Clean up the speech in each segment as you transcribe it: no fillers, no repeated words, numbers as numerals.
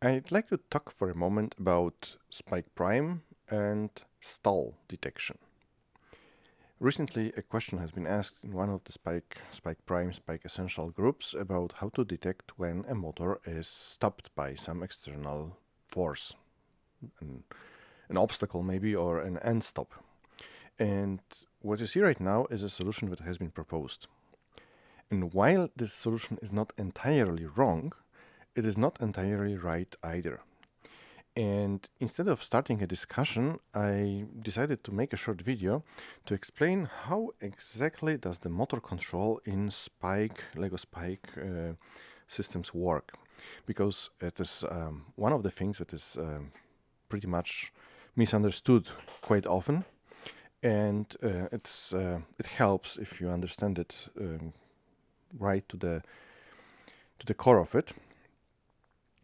I'd like to talk for a moment about spike prime and stall detection. Recently, a question has been asked in one of the spike prime, spike essential groups about how to detect when a motor is stopped by some external force, an, an obstacle maybe, or an end stop. And what you see right now is a solution that has been proposed. And while this solution is not entirely wrong, it is not entirely right either. And instead of starting a discussion, I decided to make a short video to explain how exactly does the motor control in Lego Spike systems work. Because it is one of the things that is pretty much misunderstood quite often. And it helps if you understand it right to the core of it.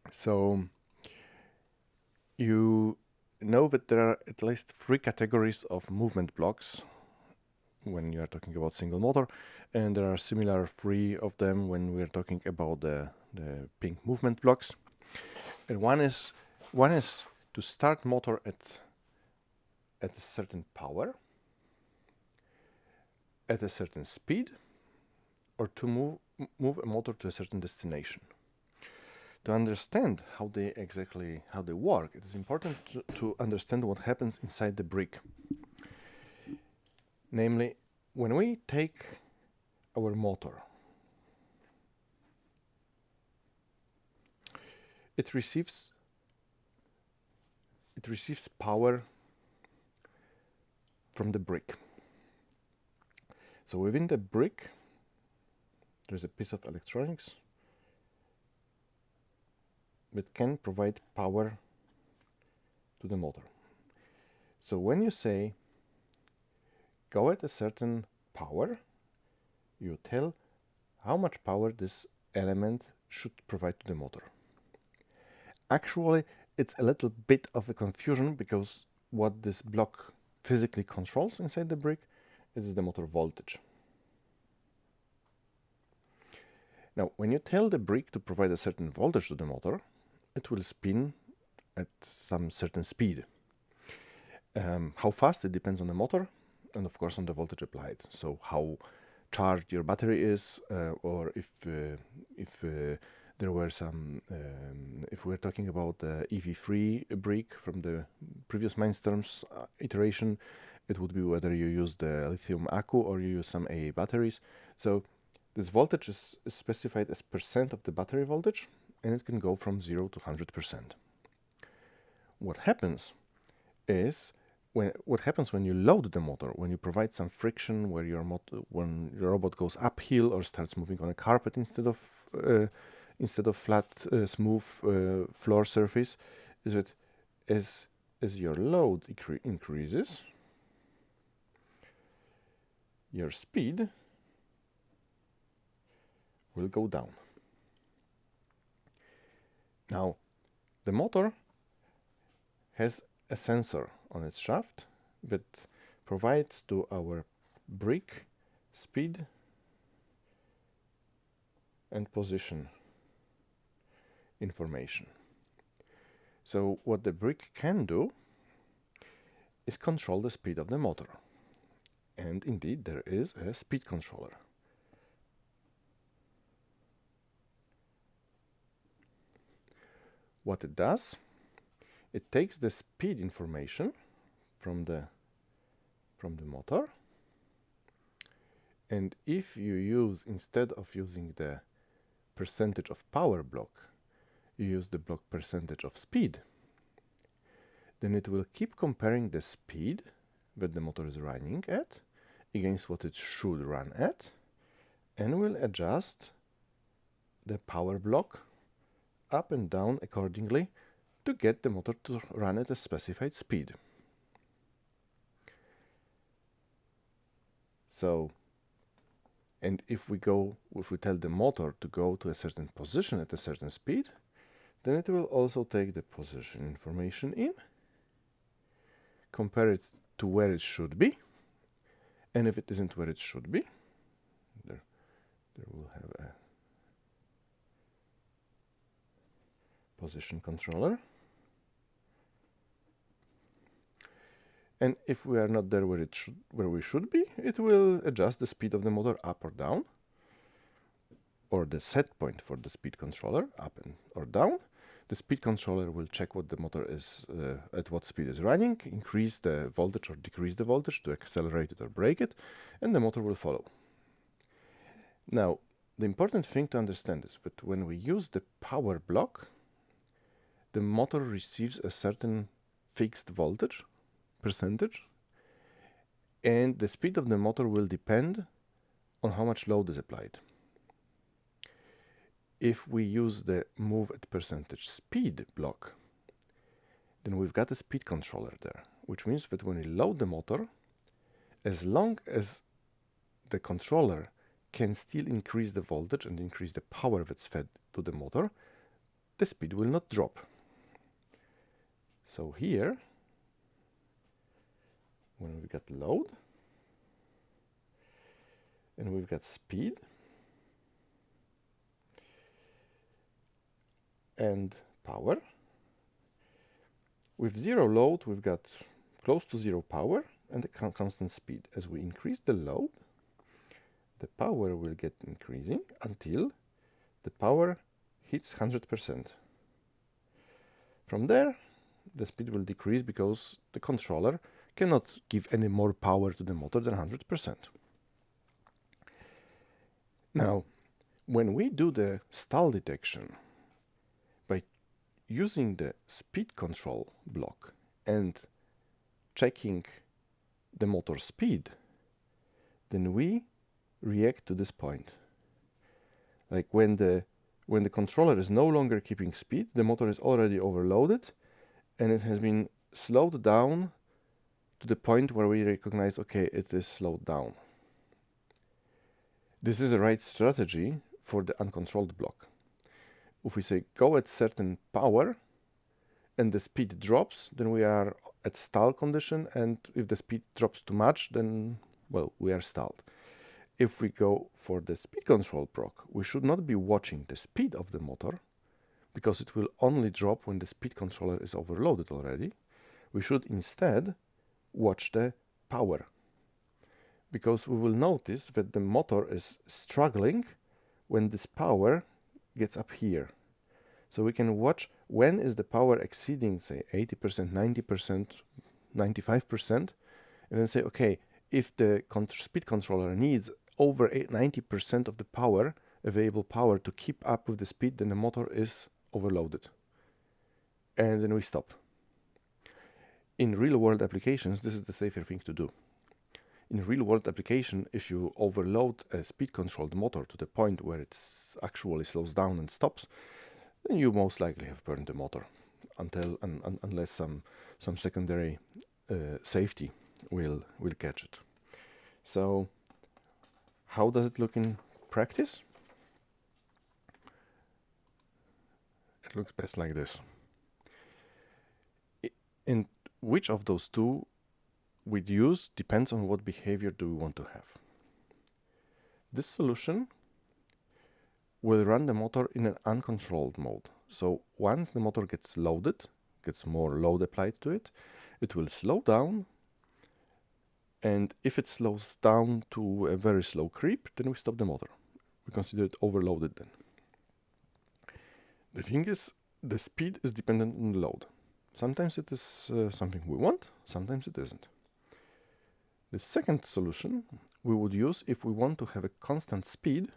So you know that there are at least 3 categories of movement blocks when you are talking about single motor, and there are similar 3 of them when we are talking about the pink movement blocks. And one is to start motor at a certain power, at a certain speed, or to move a motor to a certain destination. To understand how they work, it is important to understand what happens inside the brick. Namely, when we take our motor, it receives power from the brick. So within the brick, there's a piece of electronics that can provide power to the motor. So when you say go at a certain power, you tell how much power this element should provide to the motor. Actually, it's a little bit of a confusion because what this block physically controls inside the brick is the motor voltage. Now, when you tell the brick to provide a certain voltage to the motor, it will spin at some certain speed. How fast, it depends on the motor and of course on the voltage applied. So how charged your battery is, or if there were some, if we're talking about the EV3 brick from the previous Mindstorms iteration, it would be whether you use the lithium accu or you use some AA batteries. So this voltage is specified as percent of the battery voltage, and it can go from 0 to 100%. What happens when you load the motor, when you provide some friction, when your robot goes uphill or starts moving on a carpet instead of flat, smooth floor surface, is that as your load increases, your speed will go down. Now, the motor has a sensor on its shaft that provides to our brick speed and position information. So what the brick can do is control the speed of the motor. And indeed, there is a speed controller. What it does, it takes the speed information from the motor, and if you use, instead of using the percentage of power block, you use the block percentage of speed, then it will keep comparing the speed that the motor is running at against what it should run at, and will adjust the power block up and down accordingly to get the motor to run at a specified speed. So, and if we tell the motor to go to a certain position at a certain speed, then it will also take the position information in, compare it to where it should be, and if it isn't where it should be, there will have position controller. And if we are not there where we should be, it will adjust the speed of the motor up or down, or the set point for the speed controller, up or down. The speed controller will check what the motor is, at what speed is running, increase the voltage or decrease the voltage to accelerate it or brake it, and the motor will follow. Now, the important thing to understand is that when we use the power block, the motor receives a certain fixed voltage percentage, and the speed of the motor will depend on how much load is applied. If we use the move at percentage speed block, then we've got a speed controller there, which means that when we load the motor, as long as the controller can still increase the voltage and increase the power that's fed to the motor, the speed will not drop. So here, when we got load and we've got speed and power, with zero load we've got close to zero power and a constant speed. As we increase the load, the power will get increasing until the power hits 100%. From there, the speed will decrease because the controller cannot give any more power to the motor than 100%. Now, when we do the stall detection by using the speed control block and checking the motor speed, then we react to this point. Like when the controller is no longer keeping speed, the motor is already overloaded and it has been slowed down to the point where we recognize, okay, it is slowed down. This is the right strategy for the uncontrolled block. If we say go at certain power and the speed drops, then we are at stall condition, and if the speed drops too much, then, well, we are stalled. If we go for the speed control block, we should not be watching the speed of the motor, because it will only drop when the speed controller is overloaded already. We should instead watch the power, because we will notice that the motor is struggling when this power gets up here. So we can watch when is the power exceeding, say, 80%, 90%, 95%, and then say, okay, if the speed controller needs over 90% of the power, available power, to keep up with the speed, then the motor is overloaded. And then we stop. In real-world applications, this is the safer thing to do. In real-world application, if you overload a speed-controlled motor to the point where it actually slows down and stops, then you most likely have burned the motor, unless some secondary safety will catch it. So, how does it look in practice? It looks best like this. And which of those two we'd use depends on what behavior do we want to have. This solution will run the motor in an uncontrolled mode. So once the motor gets loaded, gets more load applied to it, it will slow down. And if it slows down to a very slow creep, then we stop the motor. We consider it overloaded then. The thing is, the speed is dependent on the load. Sometimes it is something we want, sometimes it isn't. The second solution we would use if we want to have a constant speed,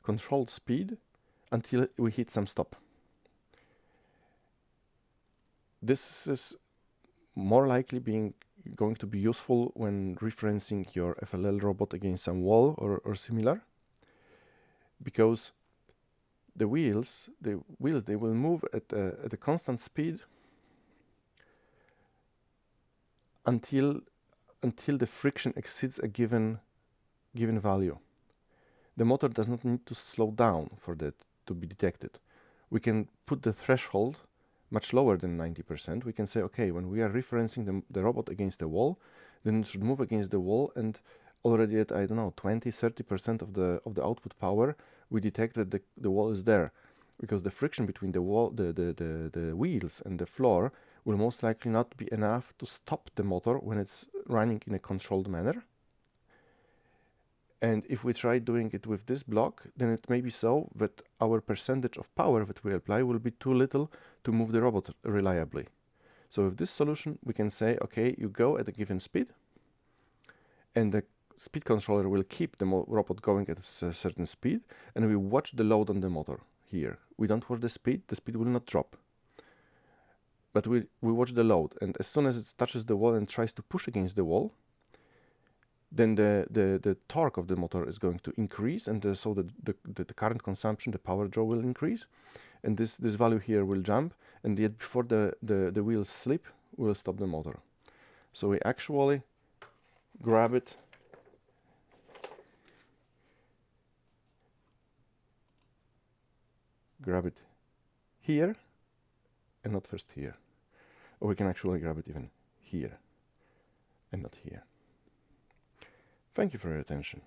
controlled speed, until we hit some stop. This is more likely going to be useful when referencing your FLL robot against some wall or similar, because the wheels they will move at a constant speed until the friction exceeds a given value. The motor does not need to slow down for that to be detected. We can put the threshold much lower than 90%. We can say, okay, when we are referencing the robot against the wall, then it should move against the wall, and already at, I don't know, 20-30% of the output power, we detect that the wall is there. because the friction between the wheels and the floor will most likely not be enough to stop the motor when it's running in a controlled manner. And if we try doing it with this block, then it may be so that our percentage of power that we apply will be too little to move the robot reliably. So with this solution, we can say, okay, you go at a given speed, and the speed controller will keep the robot going at a certain speed, and we watch the load on the motor here. We don't watch the speed will not drop. But we watch the load, and as soon as it touches the wall and tries to push against the wall, then the torque of the motor is going to increase, and so the current consumption, the power draw will increase, and this value here will jump, and yet before the wheels slip, we'll stop the motor. So we actually grab it here and not first here. Or we can actually grab it even here and not here. Thank you for your attention.